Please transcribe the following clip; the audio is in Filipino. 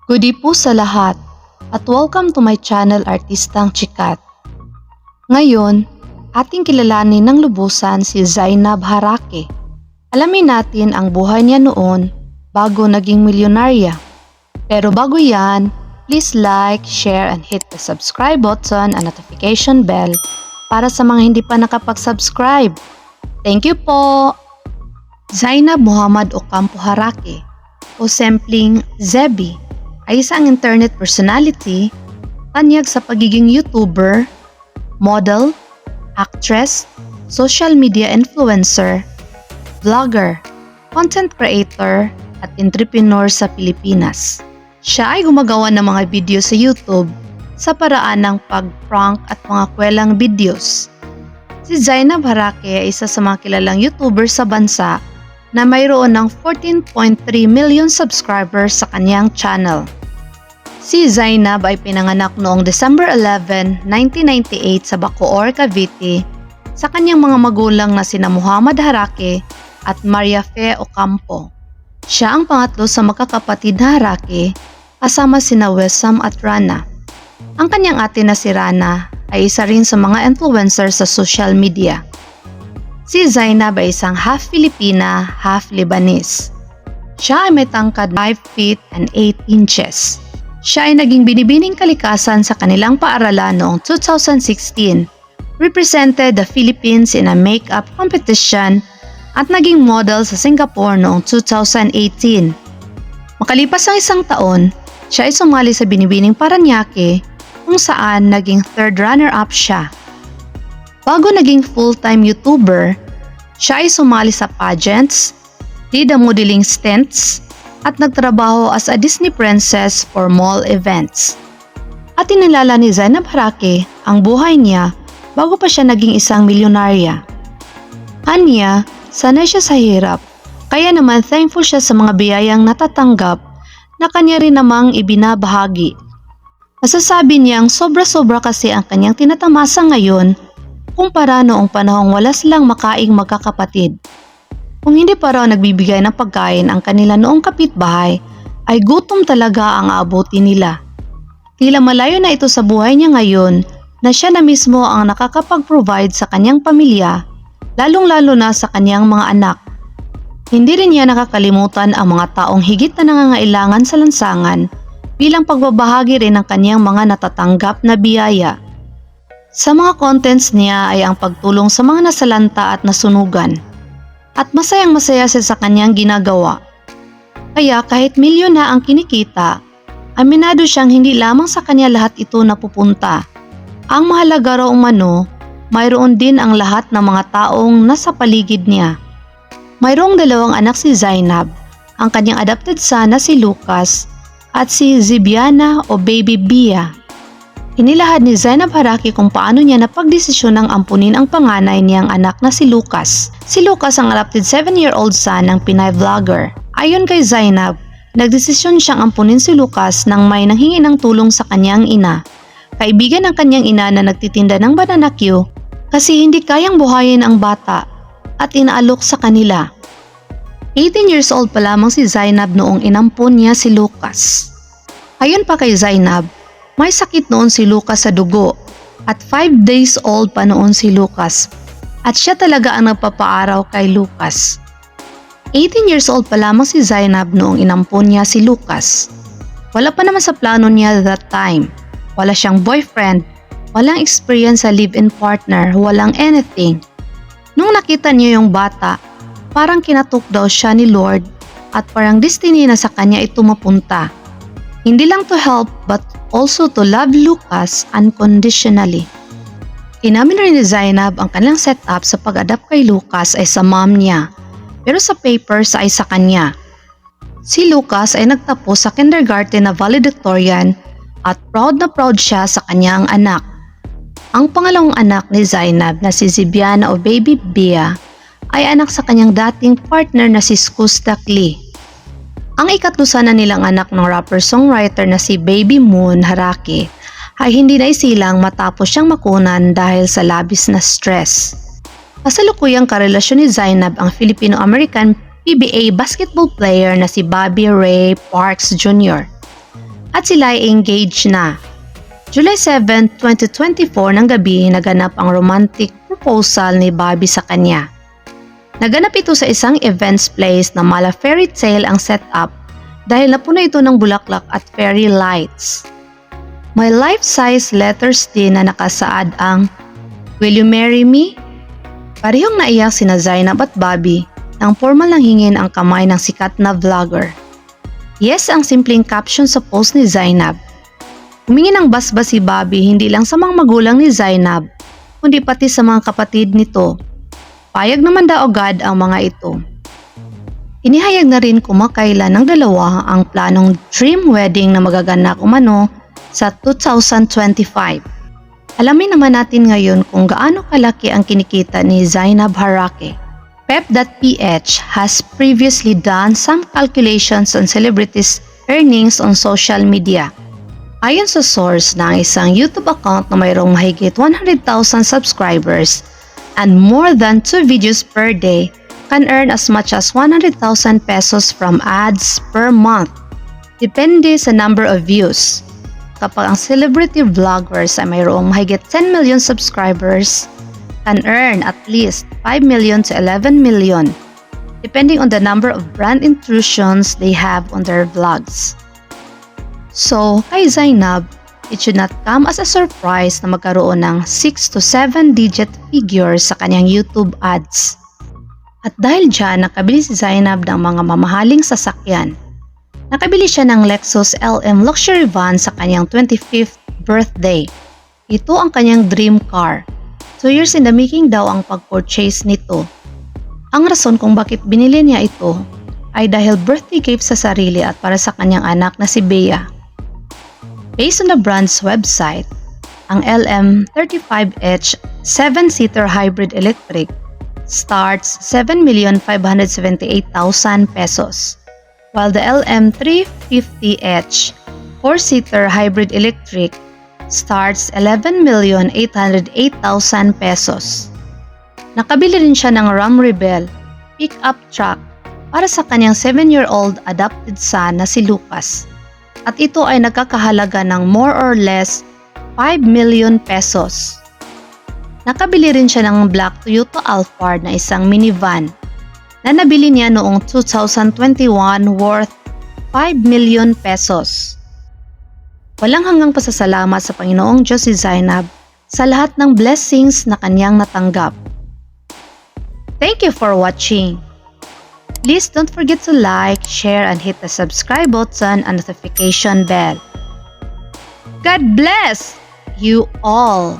Goodie po sa lahat at welcome to my channel Artistang Chikat. Ngayon, ating kilalanin ng lubusan si Zainab Harake. Alamin natin ang buhay niya noon bago naging milyonarya. Pero bago yan, please like, share, and hit the subscribe button and notification bell para sa mga hindi pa nakapag-subscribe. Thank you po! Zainab Muhammad Ocampo Harake o sempling Zebi ay isang internet personality, tanyag sa pagiging YouTuber, model, actress, social media influencer, vlogger, content creator, at entrepreneur sa Pilipinas. Siya ay gumagawa ng mga video sa YouTube sa paraan ng pag-prank at mga kwelang videos. Si Zainab Harake ay isa sa mga kilalang YouTuber sa bansa na mayroon ng 14.3 million subscribers sa kanyang channel. Si Zainab ay pinanganak noong December 11, 1998 sa Bacoor, Cavite sa kanyang mga magulang na sina Muhammad Harake at Maria Fe Ocampo. Siya ang pangatlo sa magkakapatid na Harake kasama sina Wessam at Rana. Ang kanyang ate na si Rana ay isa rin sa mga influencer sa social media. Si Zainab ay isang half Filipina, half Lebanese. Siya ay may tangkad 5 feet and 8 inches. Siya ay naging binibining kalikasan sa kanilang paaralan noong 2016, represented the Philippines in a makeup competition at naging model sa Singapore noong 2018. Makalipas ang isang taon, siya ay sumali sa Binibining Paranaque kung saan naging third runner-up siya. Bago naging full-time YouTuber, siya ay sumali sa pageants, did a modeling stints, at nagtrabaho as a Disney princess for mall events. At inilala ni Zainab Harake ang buhay niya bago pa siya naging isang milyonarya. Anya, sanay siya sa hirap, kaya naman thankful siya sa mga biyayang natatanggap na kanya rin namang ibinabahagi. Masasabi niyang sobra-sobra kasi ang kanyang tinatamasa ngayon kumpara noong panahong wala silang makaing magkakapatid. Kung hindi pa raw nagbibigay ng pagkain ang kanila noong kapitbahay, ay gutom talaga ang aabutin nila. Tila malayo na ito sa buhay niya ngayon na siya na mismo ang nakakapag-provide sa kanyang pamilya, lalong-lalo na sa kanyang mga anak. Hindi rin niya nakakalimutan ang mga taong higit na nangangailangan sa lansangan bilang pagbabahagi rin ng kanyang mga natatanggap na biyaya. Sa mga contents niya ay ang pagtulong sa mga nasalanta at nasunugan. At masayang-masaya siya sa kanyang ginagawa. Kaya kahit milyon na ang kinikita, aminado siyang hindi lamang sa kanya lahat ito napupunta. Ang mahalaga raw umano, mayroon din ang lahat ng mga taong nasa paligid niya. Mayroong 2 anak si Zainab, ang kanyang adopted son na si Lucas at si Zibiana o Baby Bia. Inilahad ni Zainab Harake kung paano niya napagdesisyon ng ampunin ang panganay niyang anak na si Lucas. Si Lucas ang adopted 7-year-old son ng Pinay vlogger. Ayon kay Zainab, nagdesisyon siyang ampunin si Lucas nang may nanghingi ng tulong sa kanyang ina. Kaibigan ng kanyang ina na nagtitinda ng banana Q kasi hindi kayang buhayin ang bata at inaalok sa kanila. 18 years old pa lamang si Zainab noong inampun niya si Lucas. Ayon pa kay Zainab, may sakit noon si Lucas sa dugo at 5 days old pa noon si Lucas at siya talaga ang nagpapaaraw kay Lucas. 18 years old pa lamang si Zainab noong inampun niya si Lucas. Wala pa naman sa plano niya that time. Wala siyang boyfriend, walang experience sa live-in partner, walang anything. Nung nakita niya yung bata, parang kinatok daw siya ni Lord at parang destiny na sa kanya ito mapunta. Hindi lang to help but also to love Lucas unconditionally. Inamin rin ni Zainab ang kanilang setup sa pag-adapt kay Lucas ay sa mom niya, pero sa papers ay sa kanya. Si Lucas ay nagtapos sa kindergarten na valedictorian at proud siya sa kanyang anak. Ang pangalawang anak ni Zainab na si Zibiana o Baby Bia ay anak sa kanyang dating partner na si Skustak Lee. Ang ikatlo sana nilang anak ng rapper-songwriter na si Baby Moon Harake ay hindi na isilang matapos siyang makunan dahil sa labis na stress. Kasalukuyang karelasyon ni Zainab ang Filipino-American PBA basketball player na si Bobby Ray Parks Jr. at sila ay engaged na. July 7, 2024 ng gabi naganap ang romantic proposal ni Bobby sa kanya. Naganap ito sa isang events place na mala fairy tale ang setup dahil napuno ito ng bulaklak at fairy lights. May life-size letters din na nakasaad ang "Will you marry me?" Parehong naiyak sina Zainab at Bobby nang formal nang hingin ang kamay ng sikat na vlogger. Yes ang simpleng caption sa post ni Zainab. Humingi ng basbas si Bobby hindi lang sa mga magulang ni Zainab, kundi pati sa mga kapatid nito. Payag naman daw agad ang mga ito. Inihayag na rin kumakailan ng dalawa ang planong dream wedding na magaganap umano sa 2025. Alamin naman natin ngayon kung gaano kalaki ang kinikita ni Zainab Harake. Pep.ph has previously done some calculations on celebrities' earnings on social media. Ayon sa source ng isang YouTube account na mayroong mahigit 100,000 subscribers and more than 2 videos per day can earn as much as 100,000 pesos from ads per month. Depende sa number of views. Kapag ang celebrity vloggers ay mayroong mahigit 10 million subscribers, can earn at least 5 million to 11 million, depending on the number of brand intrusions they have on their vlogs. So, kay Zainab, it should not come as a surprise na magkaroon ng 6 to 7 digit figures sa kanyang YouTube ads. At dahil dyan, nakabili si Zainab ng mga mamahaling sasakyan. Nakabili siya ng Lexus LM luxury van sa kanyang 25th birthday. Ito ang kanyang dream car. 2 years in the making daw ang pag-purchase nito. Ang rason kung bakit binili niya ito ay dahil birthday gift sa sarili at para sa kanyang anak na si Bea. Based on the brand's website, ang LM35H 7-seater hybrid electric starts 7,578,000 pesos, while the LM350H 4-seater hybrid electric starts 11,808,000 pesos. Nakabili rin siya ng Ram Rebel pickup truck para sa kanyang 7-year-old adopted son na si Lucas. At ito ay nagkakahalaga ng more or less 5 million pesos. Nakabili rin siya ng black Toyota Alphard na isang minivan na nabili niya noong 2021 worth 5 million pesos. Walang hanggang pasasalamat sa Panginoong Diyos si Zainab sa lahat ng blessings na kanyang natanggap. Thank you for watching. Please don't forget to like, share, and hit the subscribe button and notification bell. God bless you all!